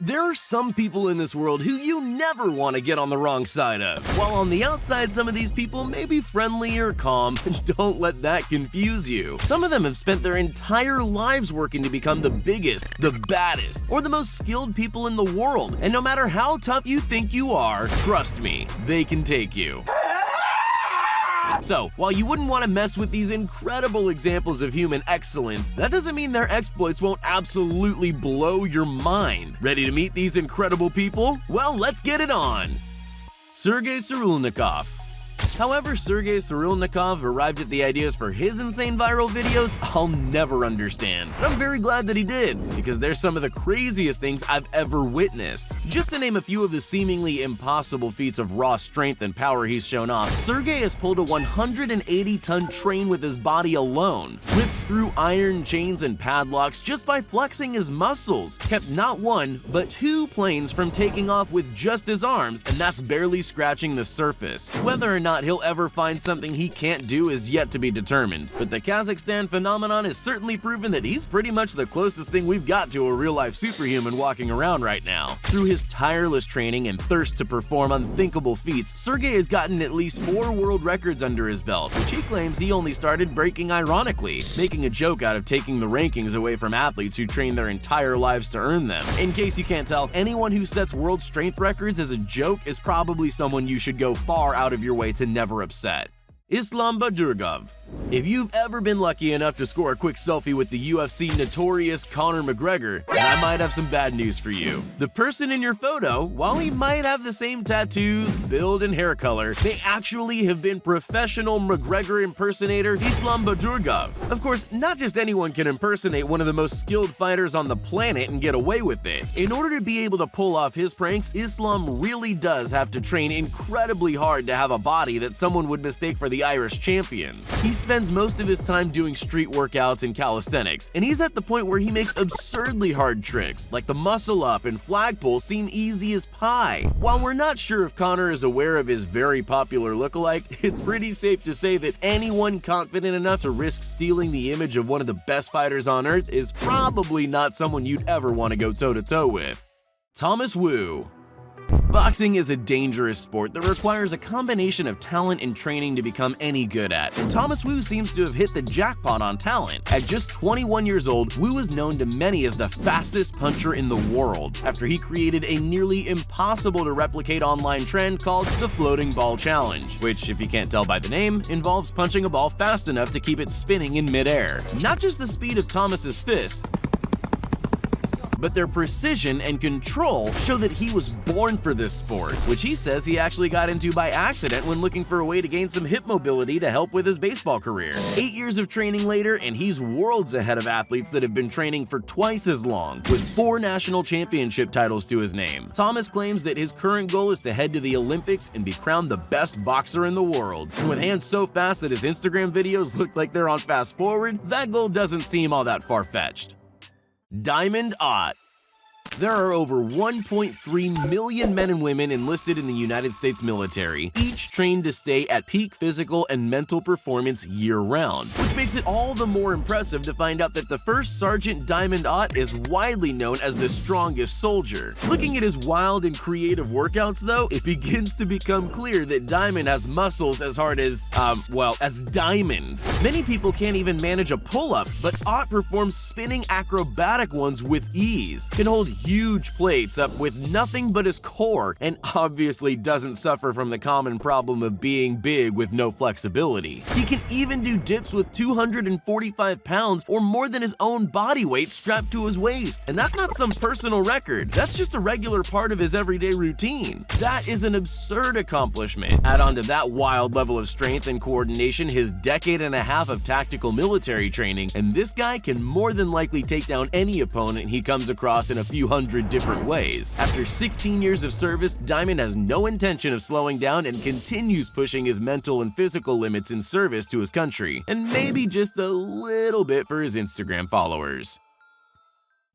There are some people in this world who you never want to get on the wrong side of. While on the outside, some of these people may be friendly or calm, don't let that confuse you. Some of them have spent their entire lives working to become the biggest, the baddest, or the most skilled people in the world. And no matter how tough you think you are, trust me, they can take you. So, while you wouldn't want to mess with these incredible examples of human excellence, that doesn't mean their exploits won't absolutely blow your mind. Ready to meet these incredible people? Well, let's get it on! Sergey Cyril. However Sergey Cyril arrived at the ideas for his insane viral videos, I'll never understand. But I'm very glad that he did, because they're some of the craziest things I've ever witnessed. Just to name a few of the seemingly impossible feats of raw strength and power he's shown off, Sergey has pulled a 180-ton train with his body alone, ripped through iron chains and padlocks just by flexing his muscles, kept not one, but 2 planes from taking off with just his arms, and that's barely scratching the surface. Whether or not he'll ever find something he can't do is yet to be determined, but the Kazakhstan phenomenon has certainly proven that he's pretty much the closest thing we've got to a real-life superhuman walking around right now. Through his tireless training and thirst to perform unthinkable feats, Sergey has gotten at least 4 world records under his belt, which he claims he only started breaking ironically, making a joke out of taking the rankings away from athletes who train their entire lives to earn them. In case you can't tell, anyone who sets world strength records as a joke is probably someone you should go far out of your way to never upset. Islam Badurgov. If you've ever been lucky enough to score a quick selfie with the UFC notorious Conor McGregor, then I might have some bad news for you. The person in your photo, while he might have the same tattoos, build, and hair color, may actually have been professional McGregor impersonator Islam Badurgov. Of course, not just anyone can impersonate one of the most skilled fighters on the planet and get away with it. In order to be able to pull off his pranks, Islam really does have to train incredibly hard to have a body that someone would mistake for the Irish champions. He spends most of his time doing street workouts and calisthenics, and he's at the point where he makes absurdly hard tricks, like the muscle up and flag pull seem easy as pie. While we're not sure if Conor is aware of his very popular lookalike, it's pretty safe to say that anyone confident enough to risk stealing the image of one of the best fighters on earth is probably not someone you'd ever want to go toe-to-toe with. Thomas Wu. Boxing is a dangerous sport that requires a combination of talent and training to become any good at, and Thomas Wu seems to have hit the jackpot on talent. At just 21 years old, Wu was known to many as the fastest puncher in the world, after he created a nearly impossible to replicate online trend called the floating ball challenge, which, if you can't tell by the name, involves punching a ball fast enough to keep it spinning in midair. Not just the speed of Thomas's fists, but their precision and control show that he was born for this sport, which he says he actually got into by accident when looking for a way to gain some hip mobility to help with his baseball career. 8 years of training later, and he's worlds ahead of athletes that have been training for twice as long, with 4 national championship titles to his name. Thomas claims that his current goal is to head to the Olympics and be crowned the best boxer in the world. And with hands so fast that his Instagram videos look like they're on fast forward, that goal doesn't seem all that far-fetched. Diamond Ott. There are over 1.3 million men and women enlisted in the United States military, each trained to stay at peak physical and mental performance year-round, which makes it all the more impressive to find out that the first Sergeant Diamond Ott is widely known as the strongest soldier. Looking at his wild and creative workouts, though, it begins to become clear that Diamond has muscles as hard as, as diamond. Many people can't even manage a pull-up, but Ott performs spinning acrobatic ones with ease, can hold huge plates up with nothing but his core, and obviously doesn't suffer from the common problem of being big with no flexibility. He can even do dips with 245 pounds or more than his own body weight strapped to his waist. And that's not some personal record, that's just a regular part of his everyday routine. That is an absurd accomplishment. Add on to that wild level of strength and coordination his decade and a half of tactical military training, and this guy can more than likely take down any opponent he comes across in a few hundred different ways. After 16 years of service, Diamond has no intention of slowing down and continues pushing his mental and physical limits in service to his country, and maybe just a little bit for his Instagram followers.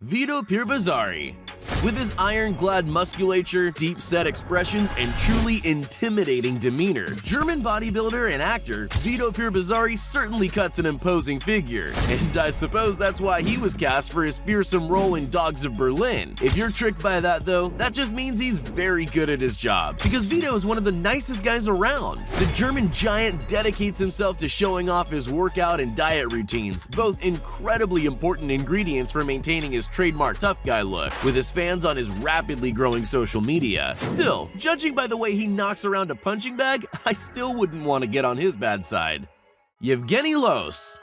Vito Purebacca II. With his ironclad musculature, deep-set expressions, and truly intimidating demeanor, German bodybuilder and actor Vito Purebacca II certainly cuts an imposing figure. And I suppose that's why he was cast for his fearsome role in Dogs of Berlin. If you're tricked by that though, that just means he's very good at his job, because Vito is one of the nicest guys around. The German giant dedicates himself to showing off his workout and diet routines, both incredibly important ingredients for maintaining his trademark tough guy look, with his fans on his rapidly growing social media. Still, judging by the way he knocks around a punching bag, I still wouldn't want to get on his bad side. Getelos.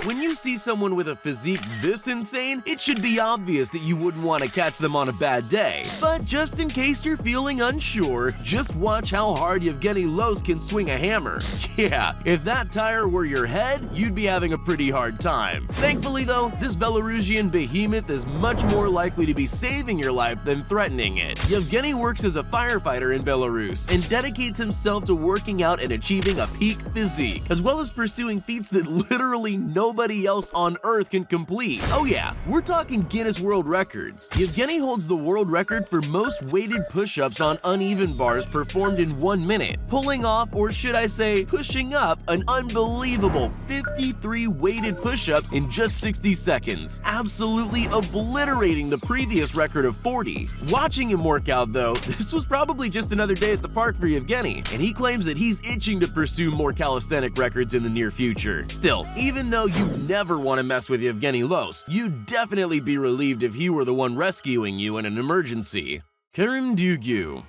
When you see someone with a physique this insane, it should be obvious that you wouldn't want to catch them on a bad day. But just in case you're feeling unsure, just watch how hard Getelos can swing a hammer. Yeah, if that tire were your head, you'd be having a pretty hard time. Thankfully though, this Belarusian behemoth is much more likely to be saving your life than threatening it. Yevgeny works as a firefighter in Belarus and dedicates himself to working out and achieving a peak physique, as well as pursuing feats that literally nobody else on Earth can complete. Oh yeah, we're talking Guinness World Records. Yevgeny holds the world record for most weighted push-ups on uneven bars performed in 1 minute, pulling off, or should I say, pushing up, an unbelievable 53 weighted push-ups in just 60 seconds, absolutely obliterating the previous record of 40. Watching him work out though, this was probably just another day at the park for Yevgeny, and he claims that he's itching to pursue more calisthenic records in the near future. Still, even though you never want to mess with Getelos, you'd definitely be relieved if he were the one rescuing you in an emergency. Kareem.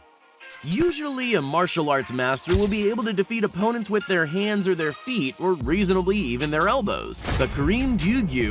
Usually, a martial arts master will be able to defeat opponents with their hands or their feet, or reasonably even their elbows. But Kareem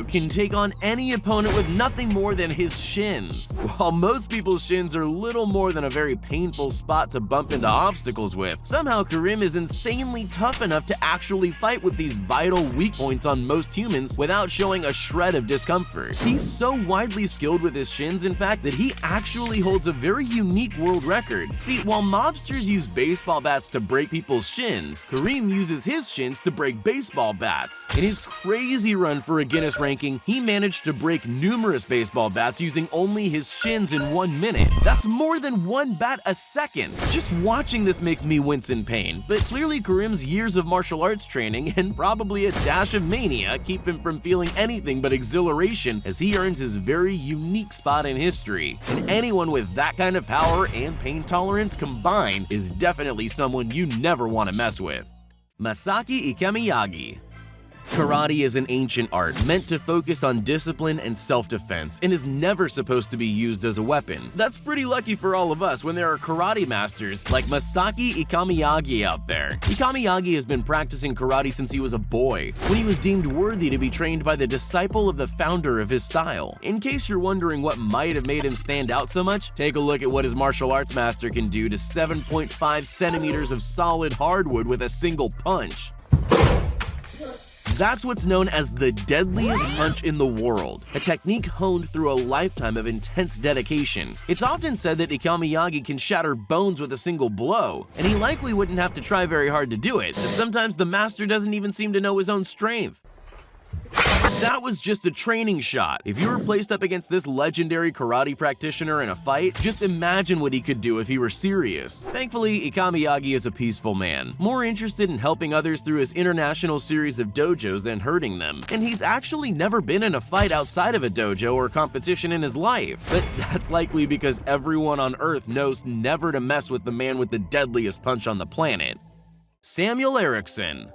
can take on any opponent with nothing more than his shins. While most people's shins are little more than a very painful spot to bump into obstacles with, somehow Kareem is insanely tough enough to actually fight with these vital weak points on most humans without showing a shred of discomfort. He's so widely skilled with his shins, in fact, that he actually holds a very unique world record. See, while mobsters use baseball bats to break people's shins, Kareem uses his shins to break baseball bats. In his crazy run for a Guinness ranking, he managed to break numerous baseball bats using only his shins in 1 minute. That's more than 1 bat a second. Just watching this makes me wince in pain, but clearly Kareem's years of martial arts training and probably a dash of mania keep him from feeling anything but exhilaration as he earns his very unique spot in history. And anyone with that kind of power and pain tolerance combined is definitely someone you never want to mess with. Misaki Miyagi. Karate is an ancient art meant to focus on discipline and self-defense and is never supposed to be used as a weapon. That's pretty lucky for all of us when there are karate masters like Misaki Miyagi out there. Miyagi has been practicing karate since he was a boy, when he was deemed worthy to be trained by the disciple of the founder of his style. In case you're wondering what might have made him stand out so much, take a look at what his martial arts master can do to 7.5 centimeters of solid hardwood with a single punch. That's what's known as the deadliest punch in the world, a technique honed through a lifetime of intense dedication. It's often said that Miyagi can shatter bones with a single blow, and he likely wouldn't have to try very hard to do it, as sometimes the master doesn't even seem to know his own strength. That was just a training shot. If you were placed up against this legendary karate practitioner in a fight, just imagine what he could do if he were serious. Thankfully, Miyagi is a peaceful man, more interested in helping others through his international series of dojos than hurting them. And he's actually never been in a fight outside of a dojo or competition in his life. But that's likely because everyone on Earth knows never to mess with the man with the deadliest punch on the planet. Samuel Erikson.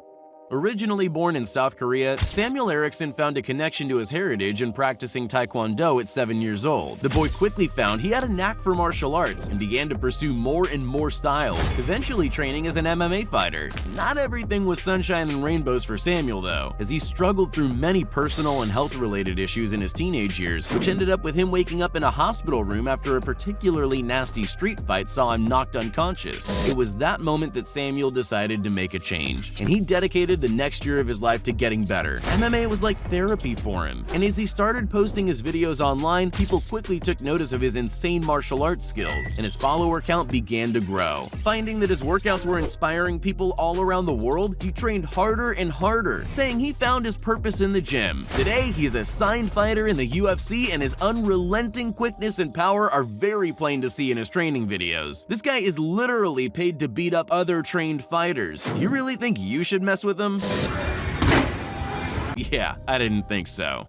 Originally born in South Korea, Samuel Erikson found a connection to his heritage in practicing Taekwondo at 7 years old. The boy quickly found he had a knack for martial arts and began to pursue more and more styles, eventually training as an MMA fighter. Not everything was sunshine and rainbows for Samuel though, as he struggled through many personal and health-related issues in his teenage years, which ended up with him waking up in a hospital room after a particularly nasty street fight saw him knocked unconscious. It was that moment that Samuel decided to make a change, and he dedicated devoted the next year of his life to getting better. MMA was like therapy for him, and as he started posting his videos online, people quickly took notice of his insane martial arts skills, and his follower count began to grow. Finding that his workouts were inspiring people all around the world, he trained harder and harder, saying he found his purpose in the gym. Today, he is a signed fighter in the UFC, and his unrelenting quickness and power are very plain to see in his training videos. This guy is literally paid to beat up other trained fighters. Do you really think you should mess with him? Yeah, I didn't think so.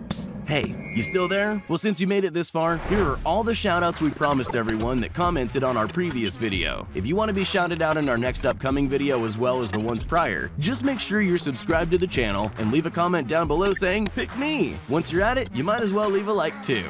Psst, hey, you still there? Well, since you made it this far, here are all the shoutouts we promised everyone that commented on our previous video. If you want to be shouted out in our next upcoming video as well as the ones prior, just make sure you're subscribed to the channel and leave a comment down below saying, "Pick me." Once you're at it, you might as well leave a like too.